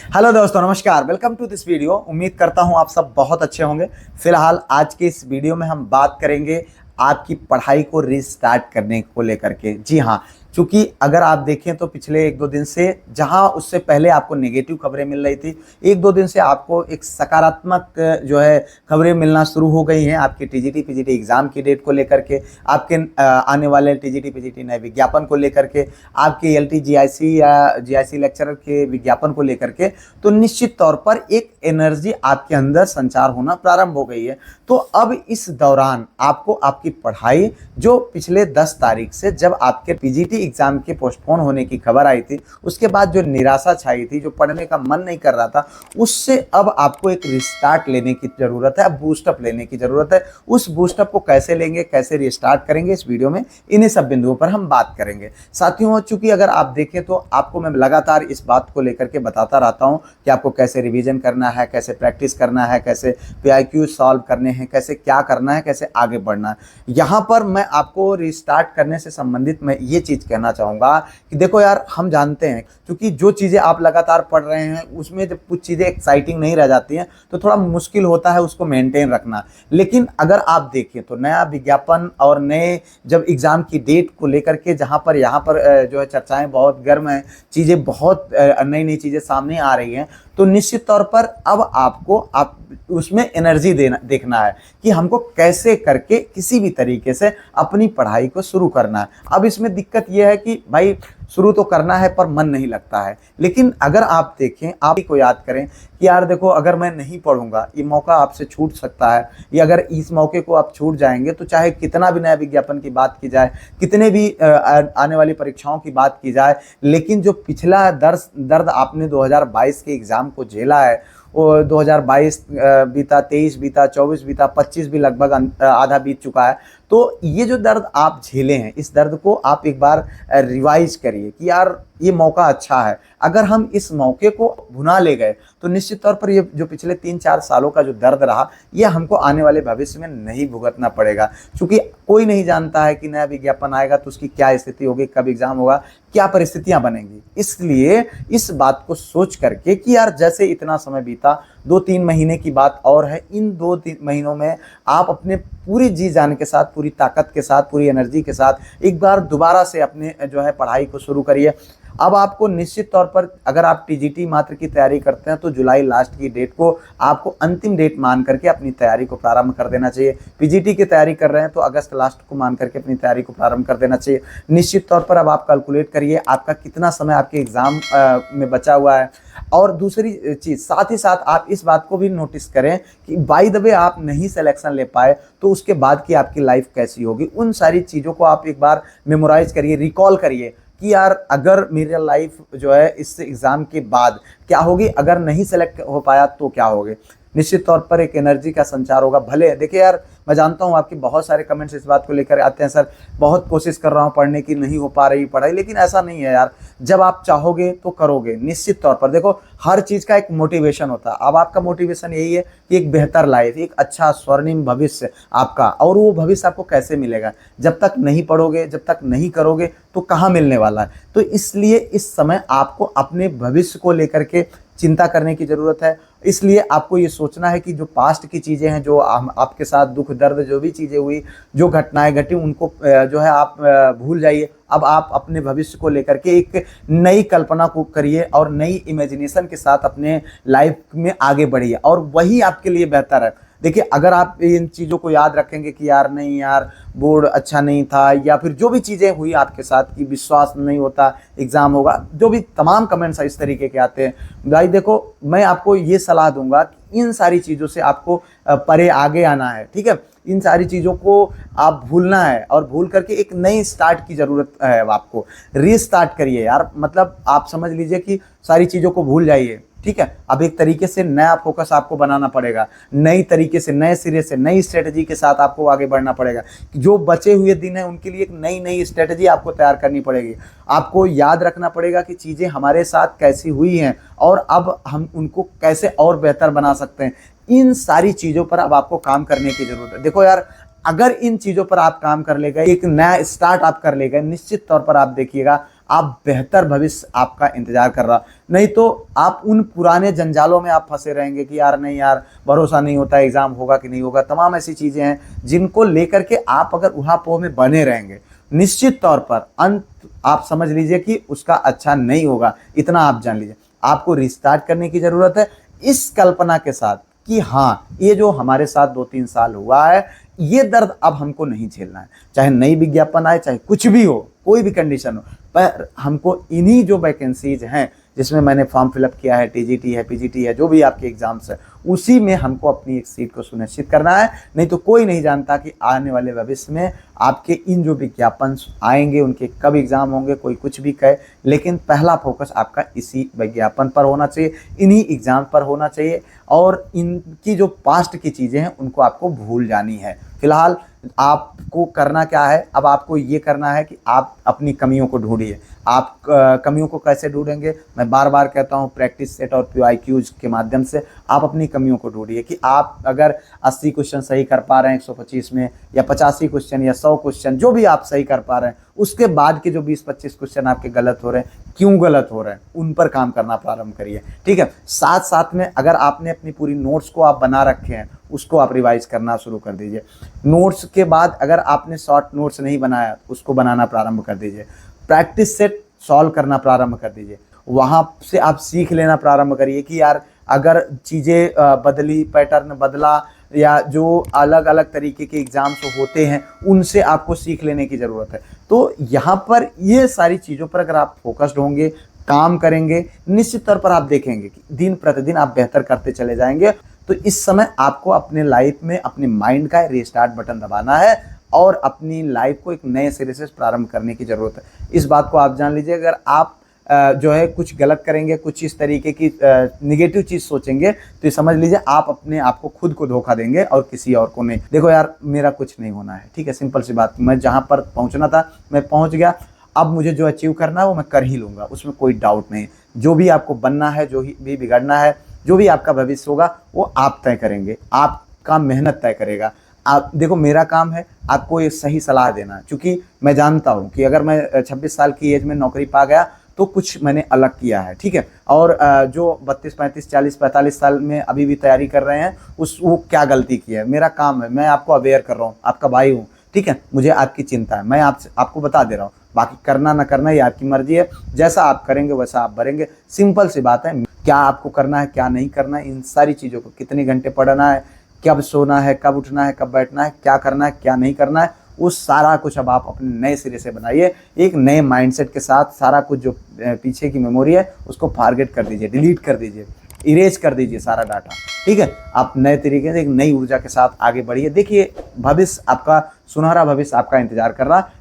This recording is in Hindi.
हेलो दोस्तों, नमस्कार। Welcome to this video. उम्मीद करता हूं आप सब बहुत अच्छे होंगे। फिलहाल आज के इस वीडियो में हम बात करेंगे आपकी पढ़ाई को रीस्टार्ट करने को लेकर के। जी हाँ, क्योंकि अगर आप देखें तो पिछले एक दो दिन से जहां उससे पहले आपको नेगेटिव खबरें मिल रही थी, एक दो दिन से आपको एक सकारात्मक जो है खबरें मिलना शुरू हो गई हैं आपके टीजीटी पीजीटी एग्जाम की डेट को लेकर के, आपके आने वाले टीजीटी पीजीटी नए विज्ञापन को लेकर के, आपके एलटी जीआईसी या जीआईसी लेक्चरर के विज्ञापन को लेकर के। तो निश्चित तौर पर एक एनर्जी आपके अंदर संचार होना प्रारंभ हो गई है। तो अब इस दौरान आपको आपकी पढ़ाई, जो पिछले 10 तारीख से जब आपके पीजीटी एग्जाम के पोस्टपोन होने की खबर आई थी, उसके बाद जो निराशा छाई थी, जो पढ़ने का मन नहीं कर रहा था, उससे अब आपको एक रिस्टार्ट लेने की जरूरत है, बूस्टअप लेने की जरूरत है। उस बूस्टअप को कैसे लेंगे, कैसे रिस्टार्ट करेंगे, इस वीडियो में इन्हीं सब बिंदुओं पर हम बात करेंगे। साथियों, चूंकि अगर आप देखें तो आपको मैं लगातार इस बात को लेकर के बताता रहता हूं कि आपको कैसे रिवीजन करना है, कैसे प्रैक्टिस करना है, कैसे पीआईक्यू सॉल्व करने हैं, कैसे क्या करना है, कैसे आगे बढ़ना है। यहां पर मैं आपको रिस्टार्ट करने से संबंधित मैं ये चीज कहना चाहूंगा कि देखो यार, हम जानते हैं क्योंकि जो चीजें आप लगातार पढ़ रहे हैं उसमें जब कुछ चीजें एक्साइटिंग नहीं रह जाती हैं तो थोड़ा मुश्किल होता है उसको मेंटेन रखना। लेकिन अगर आप देखें तो नया विज्ञापन और नए जब एग्जाम की डेट को लेकर के जहां पर यहाँ पर जो है चर्चाएं बहुत गर्म हैं, चीजें बहुत नई नई चीजें सामने आ रही हैं, तो निश्चित तौर पर अब आपको आप उसमें एनर्जी देखना है कि हमको कैसे करके किसी भी तरीके से अपनी पढ़ाई को शुरू करना है। अब इसमें दिक्कत यह है कि भाई शुरू तो करना है पर मन नहीं लगता है। लेकिन अगर आप देखें, आप ही को याद करें कि यार देखो, अगर मैं नहीं पढ़ूंगा ये मौका आपसे छूट सकता है, या अगर इस मौके को आप छूट जाएंगे तो चाहे कितना भी नया विज्ञापन की बात की जाए, कितने भी आने वाली परीक्षाओं की बात की जाए, लेकिन जो पिछला दर्द आपने 2022 के एग्जाम को झेला है, वो 2022 बीता, 23 बीता, 24 बीता, 25 भी लगभग आधा बीत चुका है। तो ये जो दर्द आप झेले हैं, इस दर्द को आप एक बार रिवाइज करिए कि यार ये मौका अच्छा है। अगर हम इस मौके को भुना ले गए तो निश्चित तौर पर ये जो पिछले 3-4 सालों का जो दर्द रहा, ये हमको आने वाले भविष्य में नहीं भुगतना पड़ेगा। क्योंकि कोई नहीं जानता है कि नया विज्ञापन आएगा तो उसकी क्या स्थिति होगी, कब एग्जाम होगा, क्या परिस्थितियां बनेंगी। इसलिए इस बात को सोच करके कि यार जैसे इतना समय बीता, 2-3 महीने की बात और है, इन 2-3 महीनों में आप अपने पूरी जी जान के साथ, पूरी ताकत के साथ, पूरी एनर्जी के साथ एक बार दोबारा से अपने जो है पढ़ाई को शुरू करिए। अब आपको निश्चित तौर पर, अगर आप टीजीटी मात्र की तैयारी करते हैं तो जुलाई लास्ट की डेट को आपको अंतिम डेट मान करके अपनी तैयारी को प्रारंभ कर देना चाहिए। पीजीटी की तैयारी कर रहे हैं तो अगस्त लास्ट को मान करके अपनी तैयारी को प्रारंभ कर देना चाहिए। निश्चित तौर पर अब आप कैलकुलेट करिए आपका कितना समय आपके एग्जाम में बचा हुआ है। और दूसरी चीज़, साथ ही साथ आप इस बात को भी नोटिस करें कि बाय द वे आप नहीं सिलेक्शन ले पाए तो उसके बाद की आपकी लाइफ कैसी होगी। उन सारी चीज़ों को आप एक बार मेमोराइज करिए, रिकॉल करिए कि यार अगर मेरी लाइफ जो है इस एग्ज़ाम के बाद क्या होगी, अगर नहीं सेलेक्ट हो पाया तो क्या होगी। निश्चित तौर पर एक एनर्जी का संचार होगा। भले देखिए यार, मैं जानता हूँ आपके बहुत सारे कमेंट्स इस बात को लेकर आते हैं, सर बहुत कोशिश कर रहा हूँ पढ़ने की, नहीं हो पा रही पढ़ाई। लेकिन ऐसा नहीं है यार, जब आप चाहोगे तो करोगे। निश्चित तौर पर देखो, हर चीज़ का एक मोटिवेशन होता है। अब आपका मोटिवेशन यही है कि एक बेहतर लाइफ, एक अच्छा स्वर्णिम भविष्य आपका। और वो भविष्य आपको कैसे मिलेगा? जब तक नहीं पढ़ोगे, जब तक नहीं करोगे तो कहाँ मिलने वाला है। तो इसलिए इस समय आपको अपने भविष्य को लेकर के चिंता करने की ज़रूरत है। इसलिए आपको ये सोचना है कि जो पास्ट की चीज़ें हैं, जो आपके साथ दुख दर्द जो भी चीज़ें हुई, जो घटनाएं घटी, उनको जो है आप भूल जाइए। अब आप अपने भविष्य को लेकर के एक नई कल्पना को करिए और नई इमेजिनेशन के साथ अपने लाइफ में आगे बढ़िए, और वही आपके लिए बेहतर है। देखिए, अगर आप इन चीज़ों को याद रखेंगे कि यार नहीं यार बोर्ड अच्छा नहीं था, या फिर जो भी चीज़ें हुई आपके साथ कि विश्वास नहीं होता एग्ज़ाम होगा, जो भी तमाम कमेंट्स इस तरीके के आते हैं, भाई देखो मैं आपको ये सलाह दूंगा कि इन सारी चीज़ों से आपको परे आगे आना है। ठीक है, इन सारी चीज़ों को आप भूलना है और भूल करके एक नई स्टार्ट की ज़रूरत है। आपको रीस्टार्ट करिए यार, मतलब आप समझ लीजिए कि सारी चीज़ों को भूल जाइए। ठीक है, अब एक तरीके से नया फोकस आपको बनाना पड़ेगा, नई तरीके से, नए सिरे से, नई स्ट्रेटजी के साथ आपको आगे बढ़ना पड़ेगा। जो बचे हुए दिन हैं उनके लिए एक नई नई स्ट्रेटजी आपको तैयार करनी पड़ेगी। आपको याद रखना पड़ेगा कि चीज़ें हमारे साथ कैसी हुई हैं और अब हम उनको कैसे और बेहतर बना सकते हैं। इन सारी चीज़ों पर अब आपको काम करने की ज़रूरत है। देखो यार, अगर इन चीज़ों पर आप काम कर ले गए, एक नया स्टार्ट आप कर ले गए, निश्चित तौर पर आप देखिएगा आप बेहतर भविष्य आपका इंतजार कर रहा। नहीं तो आप उन पुराने जंजालों में आप फंसे रहेंगे कि यार नहीं यार, भरोसा नहीं होता एग्जाम होगा कि नहीं होगा। तमाम ऐसी चीजें हैं जिनको लेकर के आप अगर उहापोह में बने रहेंगे, निश्चित तौर पर अंत आप समझ लीजिए कि उसका अच्छा नहीं होगा। इतना आप जान लीजिए, आपको रिस्टार्ट करने की जरूरत है इस कल्पना के साथ कि हाँ, ये जो हमारे साथ 2-3 साल हुआ है, ये दर्द अब हमको नहीं झेलना है। चाहे नई विज्ञापन आए, चाहे कुछ भी हो, कोई भी कंडीशन हो, पर हमको इन्हीं जो वैकेंसीज हैं जिसमें मैंने फॉर्म फिलअप किया है, टीजीटी है, पीजीटी है, जो भी आपके एग्जाम्स है, उसी में हमको अपनी एक सीट को सुनिश्चित करना है। नहीं तो कोई नहीं जानता कि आने वाले भविष्य में आपके इन जो विज्ञापन आएंगे उनके कब एग्जाम होंगे, कोई कुछ भी कहे, लेकिन पहला फोकस आपका इसी विज्ञापन पर होना चाहिए, इन्हीं एग्जाम पर होना चाहिए। और इनकी जो पास्ट की चीज़ें हैं उनको आपको भूल जानी है। फिलहाल आपको करना क्या है, अब आपको ये करना है कि आप अपनी कमियों को ढूंढिए। आप कमियों को कैसे ढूंढेंगे, मैं बार बार कहता हूँ, प्रैक्टिस सेट और PYQs के माध्यम से आप अपनी कमियों को ढूंढिए कि आप अगर 80 क्वेश्चन सही कर पा रहे हैं 125 में, या 85 क्वेश्चन या 100 क्वेश्चन जो भी आप सही कर पा रहे हैं, उसके बाद के जो 20-25 क्वेश्चन आपके गलत हो रहे हैं, क्यों गलत हो रहे हैं, उन पर काम करना प्रारंभ करिए। ठीक है, साथ साथ में अगर आपने अपनी पूरी नोट्स को आप बना रखे हैं, उसको आप रिवाइज करना शुरू कर दीजिए। नोट्स के बाद अगर आपने शॉर्ट नोट्स नहीं बनाया, उसको बनाना प्रारंभ कर दीजिए। प्रैक्टिस सेट सॉल्व करना प्रारंभ कर दीजिए। वहाँ से आप सीख लेना प्रारंभ करिए कि यार अगर चीज़ें बदली, पैटर्न बदला, या जो अलग अलग तरीके के एग्जाम्स होते हैं उनसे आपको सीख लेने की ज़रूरत है। तो यहाँ पर ये सारी चीज़ों पर अगर आप फोकस्ड होंगे, काम करेंगे, निश्चित तौर पर आप देखेंगे कि दिन प्रतिदिन आप बेहतर करते चले जाएंगे। तो इस समय आपको अपने लाइफ में अपने माइंड का रिस्टार्ट बटन दबाना है और अपनी लाइफ को एक नए सिरे से प्रारंभ करने की ज़रूरत है। इस बात को आप जान लीजिए, अगर आप जो है कुछ गलत करेंगे, कुछ इस तरीके की निगेटिव चीज़ सोचेंगे, तो ये समझ लीजिए आप अपने आप को खुद को धोखा देंगे और किसी और को नहीं। देखो यार, मेरा कुछ नहीं होना है, ठीक है, सिंपल सी बात। मैं जहाँ पर पहुँचना था मैं पहुँच गया, अब मुझे जो अचीव करना है वो मैं कर ही लूँगा, उसमें कोई डाउट नहीं। जो भी आपको बनना है, जो भी बिगड़ना है, जो भी आपका भविष्य होगा, वो आप तय करेंगे, आपका मेहनत तय करेगा। आप देखो, मेरा काम है आपको ये सही सलाह देना, क्योंकि मैं जानता हूँ कि अगर मैं 26 साल की एज में नौकरी पा गया तो कुछ मैंने अलग किया है। ठीक है, और जो 32, 35, 40, 45 साल में अभी भी तैयारी कर रहे हैं, वो क्या गलती की है। मेरा काम है, मैं आपको अवेयर कर रहा हूँ, आपका भाई हूँ। ठीक है, मुझे आपकी चिंता है, मैं आपको बता दे रहा हूँ। बाकी करना ना करना ये आपकी मर्जी है, जैसा आप करेंगे वैसा आप भरेंगे। सिंपल सी बात है, क्या आपको करना है, क्या नहीं करना है, इन सारी चीज़ों को, कितने घंटे पढ़ना है, कब सोना है, कब उठना है, कब बैठना है, क्या करना है, क्या नहीं करना है, उस सारा कुछ अब आप अपने नए सिरे से बनाइए। एक नए माइंडसेट के साथ सारा कुछ जो पीछे की मेमोरी है उसको फॉरगेट कर दीजिए, डिलीट कर दीजिए, इरेज कर दीजिए सारा डाटा। ठीक है, आप नए तरीके से एक नई ऊर्जा के साथ आगे बढ़िए। देखिए, भविष्य आपका, सुनहरा भविष्य आपका इंतजार कर रहा है।